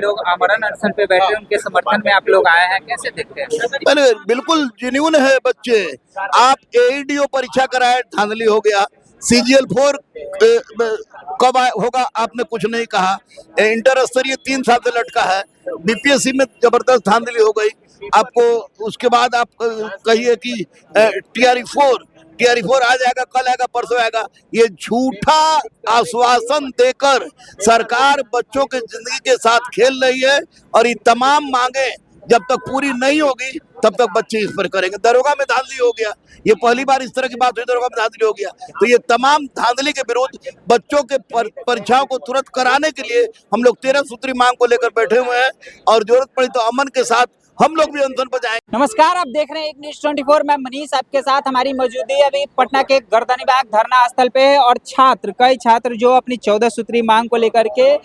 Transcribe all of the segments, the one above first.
लोग आमरण अनशन पे बैठे, उनके समर्थन में आप लोग आए हैं, कैसे देखते हैं? अरे बिल्कुल जेन्युइन है बच्चे। आप एईडीओ परीक्षा कराए, धांधली हो गया। CGL4 कब होगा आपने कुछ नहीं कहा। इंटर स्तरीय 3 साल से लटका है। BPSC में जबरदस्त धांधली हो गई आपको। उसके बाद आप कहिए कि TRE4 आ जाएगा, कल आएगा, परसों आएगा। ये झूठा आश्वासन देकर सरकार बच्चों के जिंदगी के साथ खेल रही है और ये तमाम मांगे जब तक पूरी नहीं होगी तब तक बच्चे इस पर करेंगे। दरोगा में धांधली हो गया, ये पहली बार इस तरह की बात हुई, दरोगा में धांधली हो गया। तो ये तमाम धांधली के विरुद्ध बच्चों के परीक्षाओं को तुरंत कराने के लिए हम लोग 13 सूत्री मांग को लेकर बैठे हुए हैं और जरूरत पड़ी तो अमन के साथ हम लोग भी अनशन पर जाएंगे। नमस्कार, आप देख रहे हैं एक न्यूज़ 24। मैं मनीष आपके साथ। हमारी मौजूदगी अभी पटना के गर्दनीबाग धरना स्थल पे है और कई छात्र जो अपनी 14 सूत्री मांग को लेकर के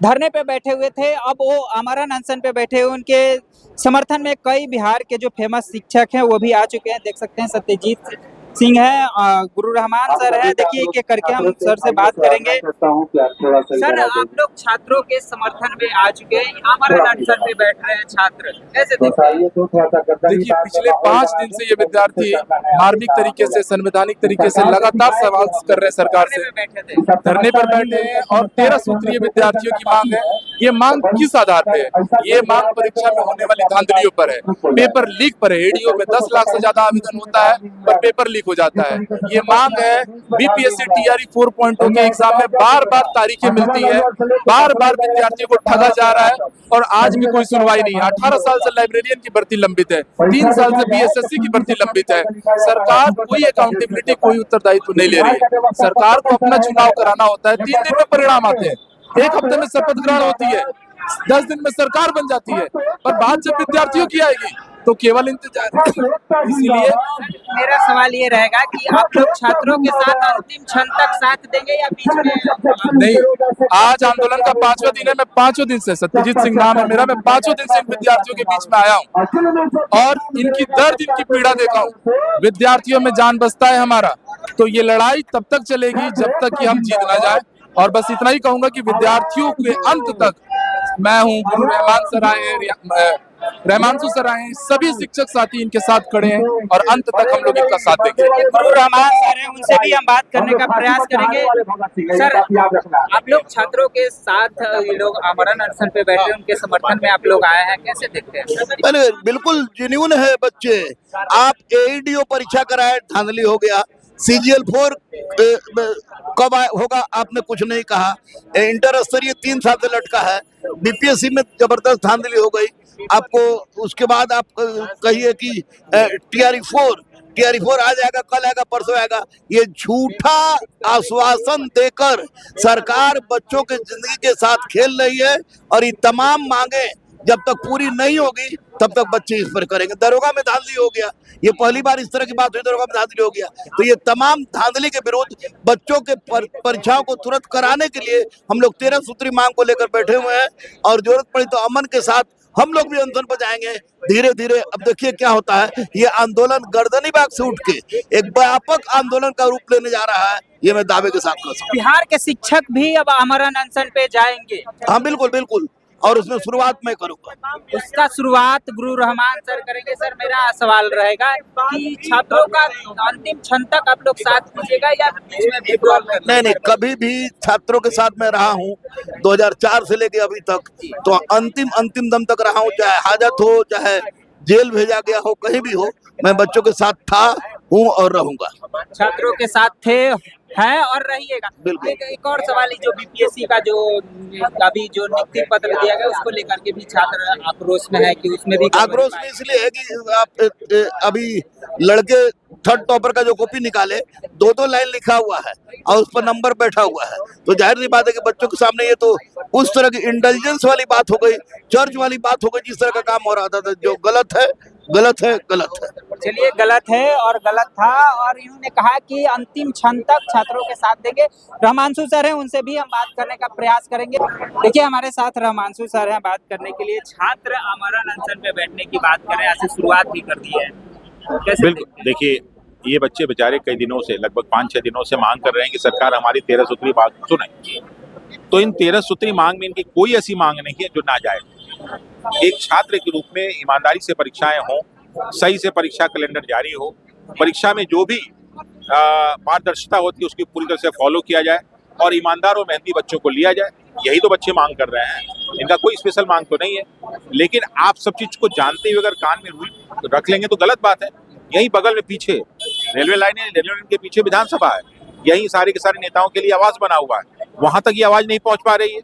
धरने पे बैठे हुए थे, अब वो आमरण अनशन पे बैठे हुए। उनके समर्थन में कई बिहार के जो फेमस शिक्षक हैं वो भी आ चुके हैं। देख सकते हैं सत्यजीत सिंह है, गुरु रहमान सर है। देखिए एक एक करके हम सर से बात करेंगे। सर, आप लोग छात्रों के समर्थन में आ चुके हैं, आमरण अनशन पे बैठ रहे हैं छात्र, कैसे देखते हैं? देखिए, पिछले 5 दिन से ये विद्यार्थी धार्मिक तरीके से, संवैधानिक तरीके से लगातार सवाल कर रहे हैं सरकार से। धरने पर बैठे हैं और 13 सूत्रीय विद्यार्थियों की मांग है। ये मांग किस आधार पे है? ये मांग परीक्षा में होने वाली धांधलियों पर है, पेपर लीक पर है। एडीओ में 10 लाख से ज्यादा आवेदन होता है पर पेपर लीक हो जाता है। ये मांग है। BPSC TRE 4.0 के एग्जाम में बार बार तारीखें मिलती है, बार बार विद्यार्थियों को ठगा जा रहा है और आज भी कोई सुनवाई नहीं है। 18 साल से लाइब्रेरियन की भर्ती लंबित है, 3 साल से BSSC की भर्ती लंबित है। सरकार कोई अकाउंटेबिलिटी, कोई उत्तरदायित्व नहीं ले रही है। सरकार को अपना चुनाव कराना होता है, 3 दिन में परिणाम आते हैं, 1 हफ्ते में शपथ ग्रहण होती है, 10 दिन में सरकार बन जाती है, पर बात जब विद्यार्थियों की आएगी तो केवल इंतजार। इसीलिए मेरा सवाल ये रहेगा कि आप लोग छात्रों के साथ अंतिम क्षण तक साथ देंगे या बीच में? नहीं, आज आंदोलन का 5वां दिन है। मैं 5वें दिन से, सत्यजीत सिंह नाम है मेरा, मैं 5वें दिन से इन विद्यार्थियों के बीच में आया हूँ और इनकी दर्द, इनकी पीड़ा देखा हूँ। विद्यार्थियों में जान बसता है हमारा। तो ये लड़ाई तब तक चलेगी जब तक कि हम जीत ना जाए। और बस इतना ही कहूंगा कि विद्यार्थियों के अंत तक मैं हूँ, गुरु रहमान सर आए हैं, रहमानसु सर आए हैं, सभी शिक्षक साथी इनके साथ खड़े हैं और अंत तक हम लोग इनका साथ देंगे। गुरु रहमान सर हैं, उनसे भी हम बात करने का प्रयास करेंगे। सर, आप लोग छात्रों के साथ, ये लोग आमरण अनशन पे बैठे, उनके समर्थन में आप लोग आए हैं, कैसे देखते हैं? अरे बिल्कुल जेन्युइन है बच्चे। आप एईडीओ परीक्षा कराए, धांधली हो गया। CGL4 कब होगा आपने कुछ नहीं कहा। इंटर स्तरीय 3 साल से लटका है। BPSC में जबरदस्त धांधली हो गई आपको। उसके बाद आप कहिए कि TRE4 आ जाएगा, कल आएगा, परसों आएगा। ये झूठा आश्वासन देकर सरकार बच्चों के जिंदगी के साथ खेल रही है और ये तमाम मांगे जब तक पूरी नहीं होगी तब तक बच्चे इस पर करेंगे। दरोगा में धांधली हो गया, ये पहली बार इस तरह की बात हुई, दरोगा में धांधली हो गया। तो ये तमाम धांधली के विरुद्ध बच्चों के परीक्षाओं को तुरंत कराने के लिए हम लोग 13 सूत्री मांग को लेकर बैठे हुए हैं और जरूरत पड़ी तो अमन के साथ हम लोग भी अनशन पर जाएंगे धीरे धीरे। अब देखिए क्या होता है। ये आंदोलन गर्दनीबाग से उठ के एक व्यापक आंदोलन का रूप लेने जा रहा है, ये मैं दावे के साथ कर सकता हूं। बिहार के शिक्षक भी अब आमरण अनशन पे जाएंगे? हाँ बिल्कुल बिल्कुल, और उसमें शुरुआत मैं करूंगा। उसका शुरुआत गुरु रहमान सर करेंगे। सर, मेरा सवाल रहेगा कि छात्रों का अंतिम क्षण तक आप लोग साथ दीजिएगा या बीच में विड्रॉल करेंगे? नहीं, कभी भी छात्रों के साथ मैं रहा हूँ 2004 से लेके अभी तक। तो अंतिम दम तक रहा हूँ, चाहे हाजत हो, चाहे जेल भेजा गया हो, कहीं भी हो, मैं बच्चों के साथ था, हूँ और रहूंगा। छात्रों के साथ थे, हैं और रहिएगा। एक और सवाल है, जो BPSC का जो अभी जो नियुक्ति पत्र दिया गया उसको लेकर के भी छात्र आक्रोश में है कि उसमें भी आक्रोश में इसलिए है कि आप अभी लड़के 3rd टॉपर का जो कॉपी निकाले, 2 लाइन लिखा हुआ है और उस पर नंबर बैठा हुआ है। तो जाहिर सी बात है कि बच्चों के सामने ये तो उस तरह की इंटेलिजेंस वाली बात हो गई, चर्च वाली बात हो गई, जिस तरह का काम हो रहा था। जो गलत है, गलत है, गलत है। चलिए, गलत है और गलत था। और इन्होंने कहा कि अंतिम क्षण तक छात्रों के साथ देंगे। रहमानसु सर हैं, उनसे भी हम बात करने का प्रयास करेंगे। देखिए, हमारे साथ रहमानसु सर हैं बात करने के लिए। छात्र आमरण अनशन पे बैठने की बात करें, ऐसे शुरुआत भी कर दी है, बिल्कुल। देखिए, ये बच्चे बेचारे कई दिनों से, लगभग 5-6 दिनों से मांग कर रहे हैं कि सरकार हमारी 13 सूत्री बात सुने। तो इन 13 सूत्री मांग में इनकी कोई ऐसी मांग नहीं है जो नाजायज। एक छात्र के रूप में ईमानदारी से परीक्षाएं हों, सही से परीक्षा कैलेंडर जारी हो, परीक्षा में जो भी पारदर्शिता होती है उसकी पूरी तरह से फॉलो किया जाए और ईमानदार और मेहनती बच्चों को लिया जाए, यही तो बच्चे मांग कर रहे हैं। इनका कोई स्पेशल मांग तो नहीं है। लेकिन आप सब चीज को जानते हुए अगर कान में रुई रख लेंगे तो गलत बात है। यही बगल में पीछे रेलवे लाइन है, रेलवे लाइन के पीछे विधानसभा है, यही सारे के सारे नेताओं के लिए आवाज बना हुआ है, वहां तक ये आवाज नहीं पहुंच पा रही है।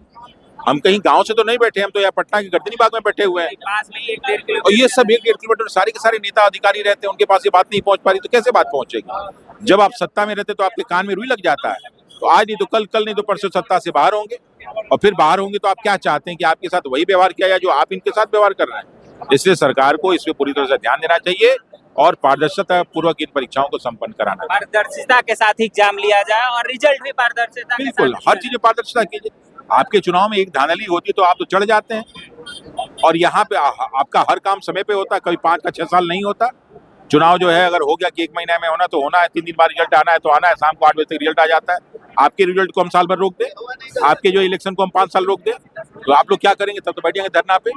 हम कहीं गांव से तो नहीं बैठे, हम तो यहाँ पटना के गर्दनी बाग में बैठे हुए हैं और ये सब 1-1.5 किलोमीटर सारे के सारे नेता अधिकारी रहते हैं, उनके पास ये बात नहीं पहुंच पा रही तो कैसे बात पहुंचेगी। जब आप सत्ता में रहते तो आपके कान में रुई लग जाता है। तो आज नहीं तो कल, कल नहीं तो परसों सत्ता से बाहर होंगे और फिर बाहर होंगे तो आप क्या चाहते हैं कि आपके साथ वही व्यवहार किया जाए जो आप इनके साथ व्यवहार कर रहे हैं। इसलिए सरकार को इस पे पूरी तरह से ध्यान देना चाहिए और पारदर्शिता पूर्वक इन परीक्षाओं को संपन्न कराना चाहिए। पारदर्शिता के साथ एग्जाम लिया जाए और रिजल्ट भी पारदर्शिता के बिल्कुल, साथ हर चीज में पारदर्शिता कीजिए। आपके चुनाव में एक धांधली होती है तो आप तो चढ़ जाते हैं और यहाँ पे आपका हर काम समय पे होता है, कभी 5 का 6 साल नहीं होता। चुनाव जो है अगर हो गया कि 1 महीने में होना तो होना है, 3 दिन बाद रिजल्ट आना है तो आना है, शाम को 8 बजे तक रिजल्ट आ जाता है। आपके रिजल्ट को हम साल भर रोक दें, आपके जो इलेक्शन को हम 5 साल रोक दें तो आप लोग क्या करेंगे? तब तो बैठेंगे धरना पे।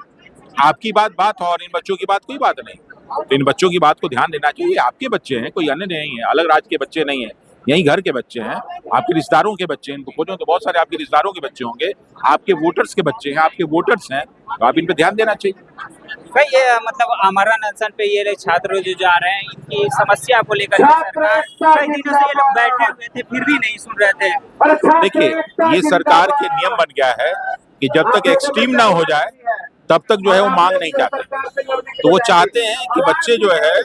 आपकी बात और इन बच्चों की बात कोई बात नहीं। तो इन बच्चों की बात को ध्यान देना चाहिए। आपके बच्चे हैं, कोई अन्य नहीं है, अलग राज्य के बच्चे नहीं है, यही घर के बच्चे हैं, आपके रिश्तेदारों के बच्चे हैं। इनको खोजो तो बहुत सारे आपके रिश्तेदारों के बच्चे होंगे, आपके वोटर्स के बच्चे हैं, आपके वोटर्स हैं, तो आप इन पे ध्यान देना चाहिए। भाई ये मतलब आमरण अनशन पे ये लोग छात्र जो जा रहे हैं, इनकी समस्या को लेकर के सरकार कई दिनों से ये लोग बैठे हुए थे फिर भी नहीं सुन रहे थे। देखिए, ये सरकार के नियम बन गया है कि जब तक एक्सट्रीम ना हो जाए तब तक जो है वो मांग नहीं चाहते। तो वो चाहते हैं कि बच्चे जो है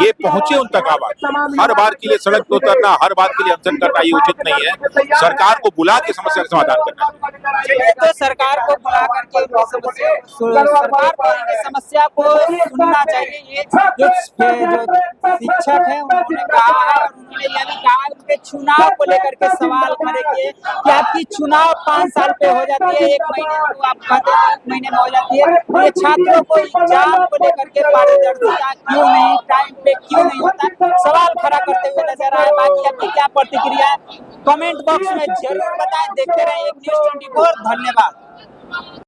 ये पहुंचे उन तक आवाज। हर बार के लिए सड़क पर उतरना, हर बात के लिए अनशन करना ये उचित नहीं है। सरकार को बुला के समस्या का समाधान करना चाहिए। तो सरकार को बुला करके सरकार को इनकी समस्या को सुनना चाहिए। ये जो शिक्षक है उन्होंने कहा है और उन्होंने यह भी कहा है उनके चुनाव को लेकर के सवाल खड़े किए कि आपकी चुनाव 5 साल पे हो जाती है, 1 महीने में आप कहते हैं 1 महीने में हो जाती है। ये छात्रों को एग्जाम को लेकर के पारदर्शिता क्यों नहीं, टाइम पे क्यों नहीं होता, सवाल खड़ा करते हुए नजर आए। बाकी आपकी क्या प्रतिक्रिया है कमेंट बॉक्स में जरूर बताएं। देखते रहिए न्यूज़ 24। धन्यवाद।